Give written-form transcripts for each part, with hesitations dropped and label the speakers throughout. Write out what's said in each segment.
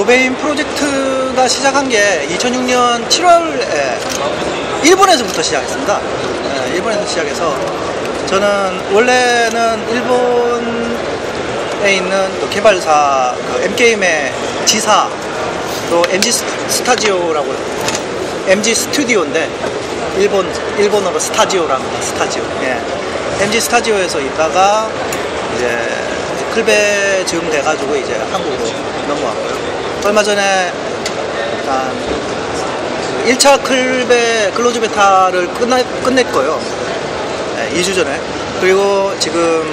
Speaker 1: 오베인 프로젝트가 시작한 게 2006년 7월에 일본에서부터 시작했습니다. 일본에서 시작해서 저는 원래는 일본에 있는 또 개발사 M게임의 지사 또 MG 스타지오라고 MG 스튜디오인데 일본어로 스타지오랍니다. 스타지오. 예. MG 스타지오에서 있다가 이제 클베 즈음 돼가지고 이제 한국으로 넘어왔고요. 얼마 전에 일단 1차 클베 클로즈 베타를 끝냈고요. 네, 2주 전에. 그리고 지금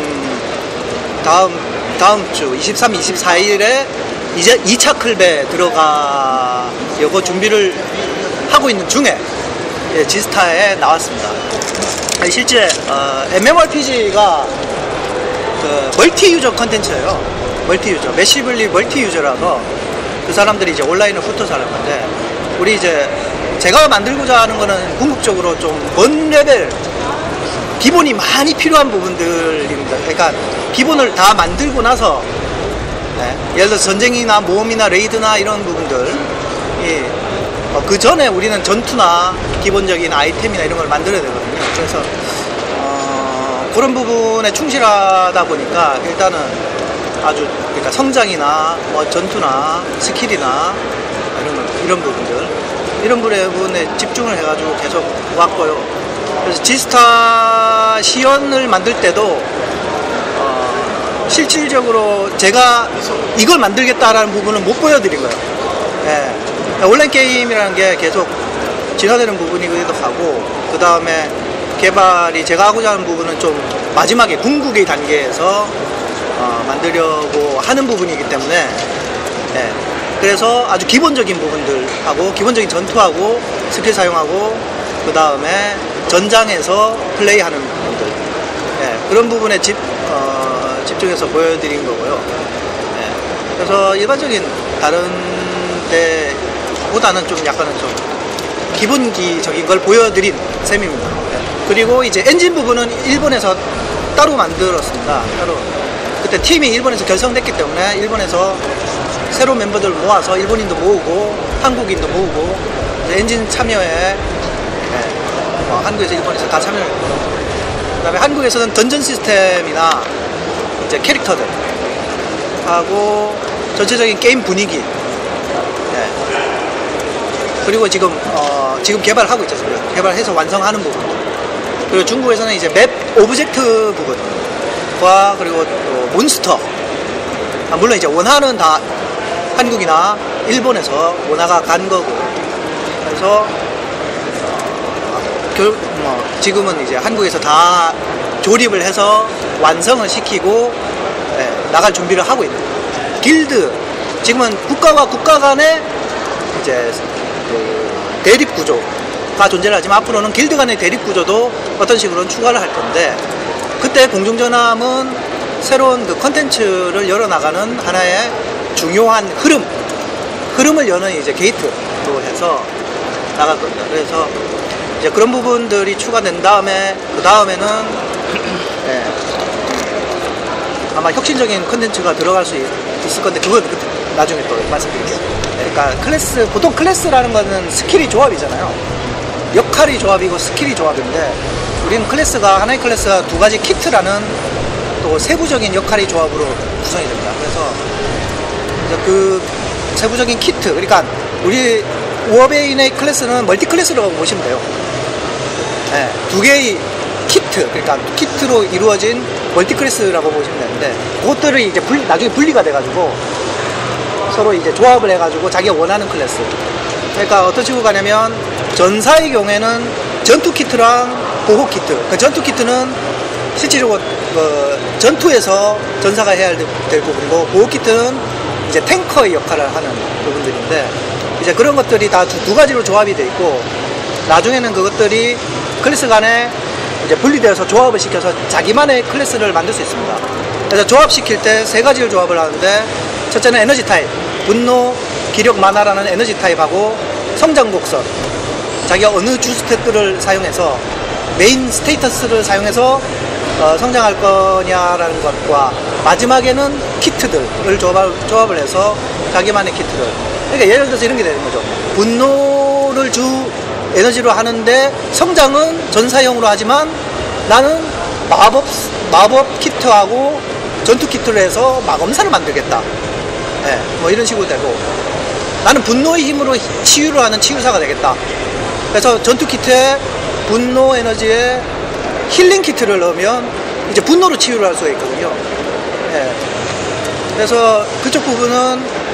Speaker 1: 다음 주 23, 24일에 이제 2차 클베 들어가려고 준비를 하고 있는 중에 지스타에 나왔습니다. 실제 MMORPG가 그 멀티 유저 컨텐츠예요. 멀티 유저, 매시블리 멀티 유저라서 그 사람들이 이제 온라인을 훑어서 하는 건데, 우리 이제 제가 만들고자 하는 거는 궁극적으로 좀 먼 레벨 기본이 많이 필요한 부분들입니다. 그러니까 기본을 다 만들고 나서 예를 들어 전쟁이나 모험이나 레이드나 이런 부분들 그 전에 우리는 전투나 기본적인 아이템이나 이런 걸 만들어야 되거든요. 그래서 그런 부분에 충실하다 보니까 일단은 아주 그러니까 성장이나 뭐 전투나 스킬이나 이런 부분에 집중을 해가지고 계속 왔고요. 그래서 지스타 시연을 만들 때도 실질적으로 제가 이걸 만들겠다라는 부분은 못 보여드린 거예요. 예. 온라인 게임이라는 게 계속 진화되는 부분이기도 하고, 그 다음에 개발이 제가 하고자 하는 부분은 좀 마지막에 궁극의 단계에서 만들려고 하는 부분이기 때문에, 예. 그래서 아주 기본적인 부분들하고 기본적인 전투하고 스킬 사용하고 그 다음에 전장에서 플레이하는 부분들, 예. 그런 부분에 집중해서 보여드린 거고요. 예. 그래서 일반적인 다른 데보다는 좀 약간은 좀 기본기적인 걸 보여드린 셈입니다. 그리고 이제 엔진 부분은 일본에서 따로 만들었습니다. 따로. 그때 팀이 일본에서 결성됐기 때문에 일본에서 새로운 멤버들 모아서 일본인도 모으고 한국인도 모으고 엔진 참여에 한국에서 일본에서 다 참여를 했고, 그 다음에 한국에서는 던전 시스템이나 이제 캐릭터들 하고 전체적인 게임 분위기, 그리고 지금 개발하고 있죠. 개발해서 완성하는 부분. 그리고 중국에서는 이제 맵 오브젝트 부분과 그리고 또 몬스터, 물론 이제 원화는 다 한국이나 일본에서 원화가 간 거고, 그래서 지금은 이제 한국에서 다 조립을 해서 완성을 시키고 나갈 준비를 하고 있는 거예요. 길드, 지금은 국가와 국가 간의 이제 대립 구조가 존재를 하지만 앞으로는 길드 간의 대립 구조도 어떤 식으로는 추가를 할 건데, 그때 공중전함은 새로운 그 컨텐츠를 열어나가는 하나의 중요한 흐름을 여는 이제 게이트로 해서 나갈 겁니다. 그래서 이제 그런 부분들이 추가된 다음에 그 다음에는 아마 혁신적인 컨텐츠가 들어갈 수 있을 건데, 그건 나중에 또 말씀드릴게요. 그러니까 보통 클래스라는 거는 스킬이 조합이잖아요. 역할이 조합이고 스킬이 조합인데, 우리는 하나의 클래스가 두 가지 키트라는 또 세부적인 역할이 조합으로 구성이 됩니다. 그래서 이제 그 세부적인 키트, 그러니까 우리 워베인의 클래스는 멀티 클래스라고 보시면 돼요. 두 개의 키트, 그러니까 키트로 이루어진 멀티 클래스라고 보시면 되는데, 그것들이 이제 나중에 분리가 돼가지고 서로 이제 조합을 해가지고 자기가 원하는 클래스. 그러니까 어떤 식으로 가냐면, 전사의 경우에는 전투 키트랑 보호 키트. 그 전투 키트는 실질적으로 전투에서 전사가 해야 될 부분이고, 보호 키트는 이제 탱커의 역할을 하는 부분들인데, 이제 그런 것들이 다 두 가지로 조합이 돼 있고, 나중에는 그것들이 클래스 간에 이제 분리되어서 조합을 시켜서 자기만의 클래스를 만들 수 있습니다. 그래서 조합시킬 때 세 가지를 조합을 하는데, 첫째는 에너지 타입, 분노, 기력, 만화라는 에너지 타입하고 성장 곡선, 자기가 어느 주 스탯들을 사용해서 메인 스테이터스를 사용해서 성장할 거냐라는 것과 마지막에는 키트들을 조합을 해서 자기만의 키트들. 그러니까 예를 들어서 이런 게 되는 거죠. 분노를 에너지로 하는데 성장은 전사형으로 하지만 나는 마법 키트하고 전투 키트를 해서 마검사를 만들겠다. 예, 뭐 이런 식으로 되고, 나는 분노의 힘으로 치유를 하는 치유사가 되겠다. 그래서 전투 키트에 분노 에너지에 힐링 키트를 넣으면 이제 분노로 치유를 할 수가 있거든요. 예. 그래서 그쪽 부분은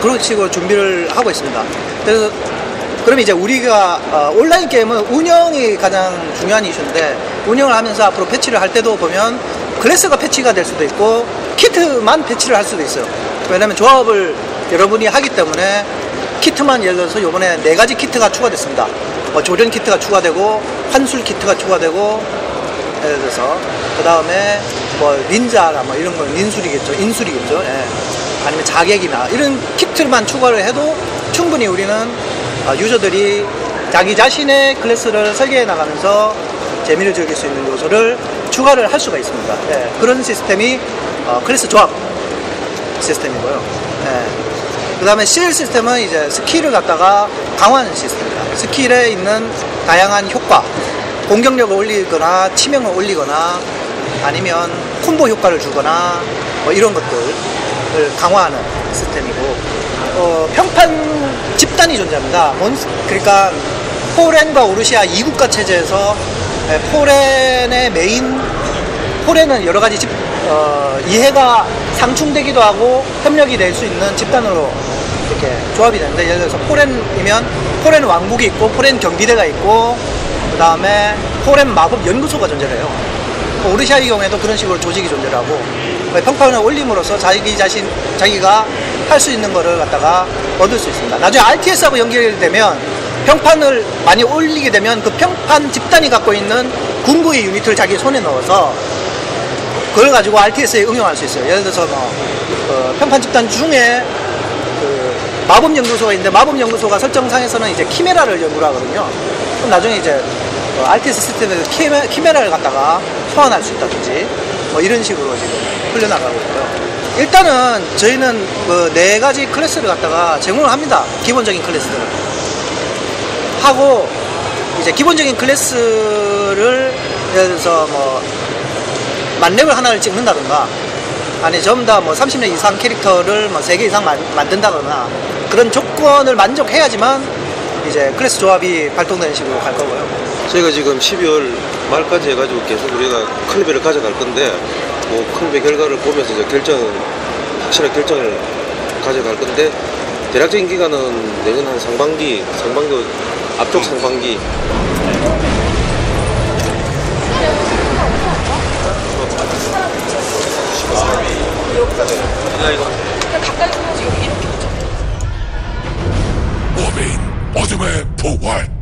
Speaker 1: 그런 식으로 준비를 하고 있습니다. 그래서 그럼 이제 우리가 온라인 게임은 운영이 가장 중요한 이슈인데, 운영을 하면서 앞으로 패치를 할 때도 보면 클래스가 패치가 될 수도 있고 키트만 패치를 할 수도 있어요. 왜냐면 조합을 여러분이 하기 때문에 키트만, 예를 들어서 요번에 4가지 키트가 추가됐습니다. 뭐 조련 키트가 추가되고 환술 키트가 추가되고, 예를 들어서 그 다음에 뭐 닌자나 뭐 이런 건 인술이겠죠. 예. 아니면 자객이나 이런 키트만 추가를 해도 충분히 우리는 유저들이 자기 자신의 클래스를 설계해 나가면서 재미를 즐길 수 있는 요소를 추가를 할 수가 있습니다. 예. 그런 시스템이 클래스 조합 시스템이고요. 예. 그 다음에 CL 시스템은 이제 스킬을 갖다가 강화하는 시스템입니다. 스킬에 있는 다양한 효과, 공격력을 올리거나 치명을 올리거나 아니면 콤보 효과를 주거나 뭐 이런 것들을 강화하는 시스템이고, 평판 집단이 존재합니다. 그러니까 포렌과 오르시아 2국가 체제에서 포렌의 포렌은 여러 가지 이해가 상충되기도 하고 협력이 될 수 있는 집단으로 이렇게 조합이 되는데, 예를 들어서 포렌이면 포렌 왕국이 있고 포렌 경비대가 있고 그 다음에 포렌 마법 연구소가 존재를 해요. 오르시아의 경우에도 그런 식으로 조직이 존재를 하고, 평판을 올림으로써 자기가 할 수 있는 거를 갖다가 얻을 수 있습니다. 나중에 RTS하고 연결되면 평판을 많이 올리게 되면 그 평판 집단이 갖고 있는 군부의 유니트를 자기 손에 넣어서 그걸 가지고 RTS에 응용할 수 있어요. 예를 들어서 평판 집단 중에 마법연구소가 있는데, 마법연구소가 설정상에서는 이제 키메라를 연구를 하거든요. 그럼 나중에 이제 RTS 시스템에서 키메라를 갖다가 소환할 수 있다든지 뭐 이런 식으로 지금 풀려나가고 있고요. 일단은 저희는 그 4가지 클래스를 갖다가 제공을 합니다. 기본적인 클래스들을 하고, 이제 기본적인 클래스를 예를 들어서 뭐 만렙을 하나를 찍는다든가, 아니 전부 다 뭐 30년 이상 캐릭터를 뭐 3개 이상 만든다거나 그런 조건을 만족해야지만 이제 클래스 조합이 발동되는 식으로 갈 거고요.
Speaker 2: 저희가 지금 12월 말까지 해가지고 계속 우리가 클리베를 가져갈 건데, 뭐 클리베 결과를 보면서 이제 확실한 결정을 가져갈 건데, 대략적인 기간은 내년 한 상반기 앞쪽 상반기.
Speaker 3: 어메인 어둠의 부활.